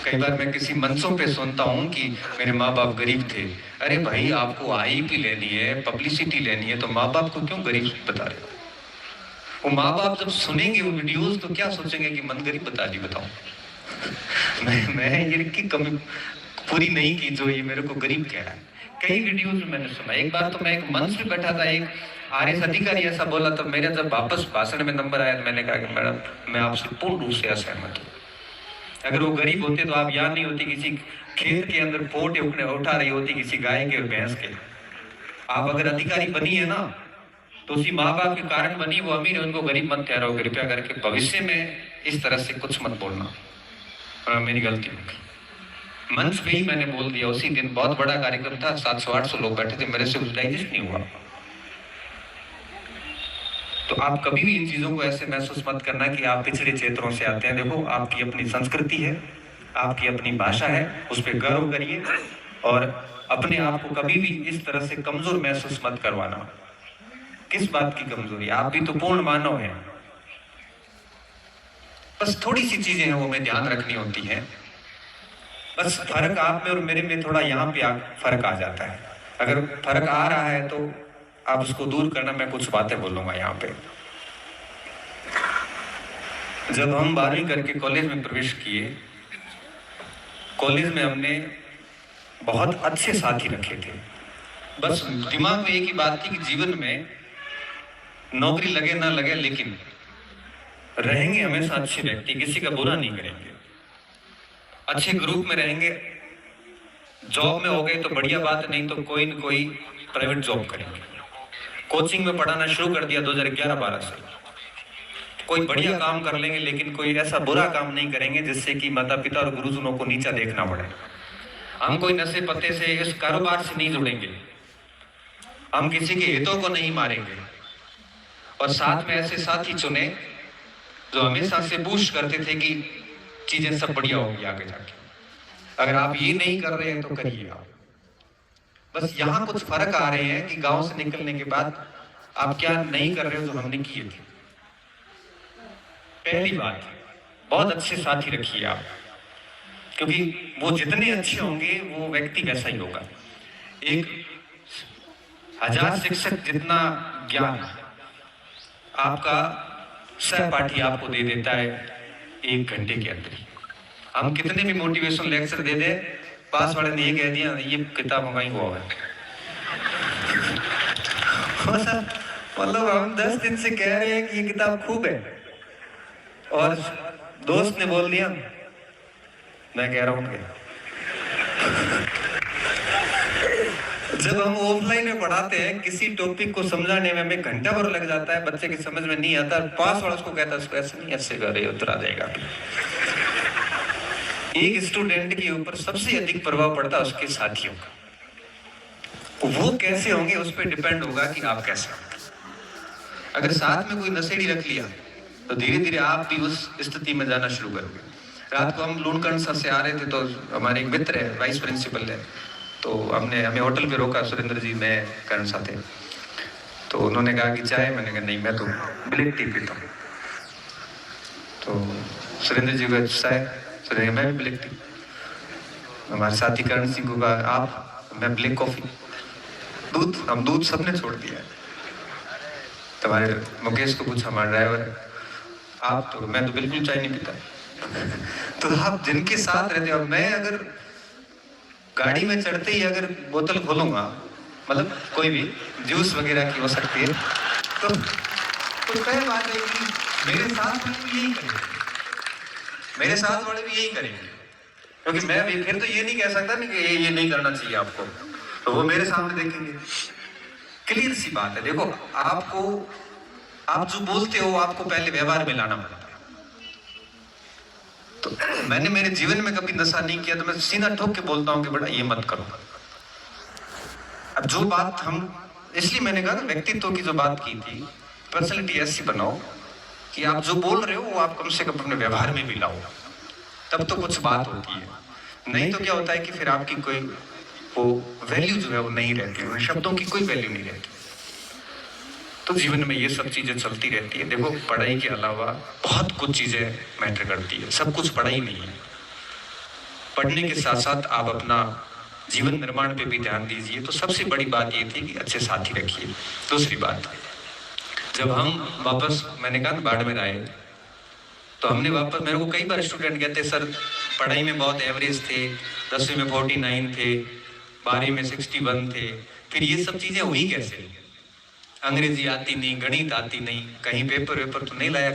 कई बार मैं किसी मंचों पे सुनता हूँ कि मेरे माँ बाप गरीब थे। अरे भाई, आपको आईपी लेनी है, पब्लिसिटी लेनी है, तो माँ बाप को क्यों गरीब बता रहे हो? वो माँ बाप जब सुनेंगे वो वीडियोस तो क्या सोचेंगे कि मन गरीब बता दी। बताओ मैं ये की कमी पूरी नहीं की जो ये मेरे को गरीब कह रहा है। कई वीडियोस में मैंने सुना। एक बार तो मैं एक मंच पे बैठा था, एक आरएस अधिकारी ऐसा बोला, तो मेरा जब वापस भाषण में नंबर आया तो मैंने कहा कि मैडम, मैं आपसे पूर्ण रूप से असहमत हूँ। अगर वो गरीब होते तो आप यहाँ नहीं होती, किसी खेत के अंदर पोटे उठा रही होती, किसी गाय के और भैंस के। आप अगर अधिकारी बनी है ना, तो उसी माँ बाप के कारण बनी, वो अमीर है, उनको गरीब मत ठहराओ कृपया करके। भविष्य में इस तरह से कुछ मत बोलना। मेरी गलती होगी। मंच पे ही मैंने बोल दिया। उसी दिन बहुत बड़ा कार्यक्रम था, 700-800 लोग बैठे थे, मेरे से कुछ डाइजेस्ट नहीं हुआ। तो आप कभी भी इन चीजों को ऐसे महसूस मत करना कि आप पिछड़े क्षेत्रों से आते हैं। देखो, आपकी अपनी संस्कृति है, आपकी अपनी भाषा है, उस पर गर्व करिए और अपने आप को कभी भी इस तरह से कमजोर महसूस मत करवाना। किस बात की कमजोरी? आप भी तो पूर्ण मानव हैं। बस थोड़ी सी चीजें हैं वो हमें ध्यान रखनी होती हैं। बस फर्क आप में और मेरे में थोड़ा यहाँ पे फर्क आ जाता है। अगर फर्क आ रहा है तो आप उसको दूर करना। मैं कुछ बातें बोलूंगा यहाँ पे। जब हम 12वीं करके कॉलेज में प्रवेश किए, कॉलेज में हमने बहुत अच्छे साथी रखे थे। बस दिमाग में एक ही बात थी कि जीवन में नौकरी लगे ना लगे, लेकिन रहेंगे हमेशा अच्छे व्यक्ति, किसी का बुरा नहीं करेंगे, अच्छे ग्रुप में रहेंगे। जॉब में हो गए तो बढ़िया बात, नहीं तो कोई न कोई प्राइवेट जॉब करेंगे। कोचिंग में पढ़ाना शुरू कर दिया 2011-12 से। कोई बढ़िया काम कर लेंगे, लेकिन कोई ऐसा बुरा काम नहीं करेंगे जिससे कि माता पिता और गुरुजनों को नीचा देखना पड़े। हम कोई नशे पत्ते से, इस कारोबार से नहीं जुड़ेंगे। हम किसी के हितों को नहीं मारेंगे। और साथ में ऐसे साथी चुने जो हमेशा से पुश करते थे कि चीजें सब बढ़िया होगी आगे जाके। अगर आप ये नहीं कर रहे हैं तो करिए आप। बस यहाँ कुछ फर्क आ रहे हैं कि गांव से निकलने के बाद आप क्या नहीं कर रहे हो जो हमने किए थे। पहली बात, बहुत अच्छे साथी रखिए आप, क्योंकि वो जितने अच्छे होंगे वो व्यक्ति वैसा ही होगा। एक 1000 शिक्षक जितना ज्ञान आपका सहपाठी आपको दे देता है 1 घंटे के अंदर ही। हम कितने भी मोटिवेशनल लेक्चर दे दे, पास वाले ने ये कह दिया ये किताब मंगाई हुआ है। मतलब हम 10 दिन से कह रहे हैं कि ये किताब खूब है, और दोस्त ने बोल दिया मैं कह रहा हूं। जब हम ऑफलाइन में पढ़ाते हैं, किसी टॉपिक को समझाने में हमें घंटा भर लग जाता है, बच्चे की समझ में नहीं आता, पास वाला उसको कहता है ऐसे नहीं, ऐसे कर रहे हो, उतर आ जाएगा। एक स्टूडेंट के ऊपर सबसे अधिक प्रभाव पड़ता है उसके साथियों का। वो कैसे होंगे उस पर डिपेंड होगा कि आप कैसे होंगे। अगर साथ में कोई नशेड़ी रख लिया तो धीरे धीरे आप भी उस स्थिति में जाना शुरू करोगे। रात को हम लूणकरण सर से आ रहे थे, तो हमारे एक मित्र है, वाइस प्रिंसिपल है, तो हमें होटल पे रोका, सुरेंद्र जी, मैं करण साथ थे। तो उन्होंने कहा कि चाय, मैंने कहा नहीं, मैं तो ब्लैक टी पीता हूँ। तो सुरेंद्र जी को चाय, सुरेंद्र मैं भी ब्लैक टी। हमारे साथी करण सिंह को कहा आप, मैं ब्लैक कॉफी। दूध, हम दूध सबने छोड़ दिया। तुम्हारे मुकेश को पूछा, हमारा ड्राइवर, आप तो, मैं तो बिल्कुल चाय नहीं पीता। तो आप जिनके साथ रहते हो, मैं अगर गाड़ी में चढ़ते ही अगर बोतल खोलूंगा, मतलब कोई भी जूस वगैरह की हो सकती है, तो तय बात है कि मेरे साथ वाले भी यही करेंगे, मेरे साथ वाले भी यही करेंगे। क्योंकि मैं भी फिर तो ये नहीं कह सकता नहीं कि ये नहीं करना चाहिए आपको, तो वो मेरे सामने देखेंगे। क्लियर सी बात है। देखो, आपको, आप जो बोलते हो आपको पहले व्यवहार में लाना पड़ता है। तो मैंने मेरे जीवन में कभी नशा नहीं किया, तो मैं सीधा ठोक के बोलता हूँ कि बेटा ये मत करो। अब जो बात हम, इसलिए मैंने कहा व्यक्तित्व की जो बात की थी, पर्सनैलिटी ऐसी बनाओ कि आप जो बोल रहे हो वो आप कम से कम अपने व्यवहार में भी लाओ, तब तो कुछ बात होती है। नहीं तो क्या होता है कि फिर आपकी कोई वो वैल्यू जो है वो नहीं रहती है, शब्दों की कोई वैल्यू नहीं रहती। तो जीवन में ये सब चीजें चलती रहती है। देखो, पढ़ाई के अलावा बहुत कुछ चीजें मैटर करती है, सब कुछ पढ़ाई नहीं है। पढ़ने के साथ साथ आप अपना जीवन निर्माण पे भी ध्यान दीजिए। तो सबसे बड़ी बात ये थी कि अच्छे साथी रखिए। दूसरी बात, जब हम वापस, मैंने कहा बाड़मेर आए, तो हमने वापस, मेरे को कई बार स्टूडेंट कहते सर पढ़ाई में बहुत एवरेज थे, 10वीं में 49 थे, 12वीं में 61 थे, फिर ये सब चीजें हुई कैसे? अंग्रेजी आती नहीं, गणित आती नहीं, कहीं पेपर वेपर तो नहीं लाया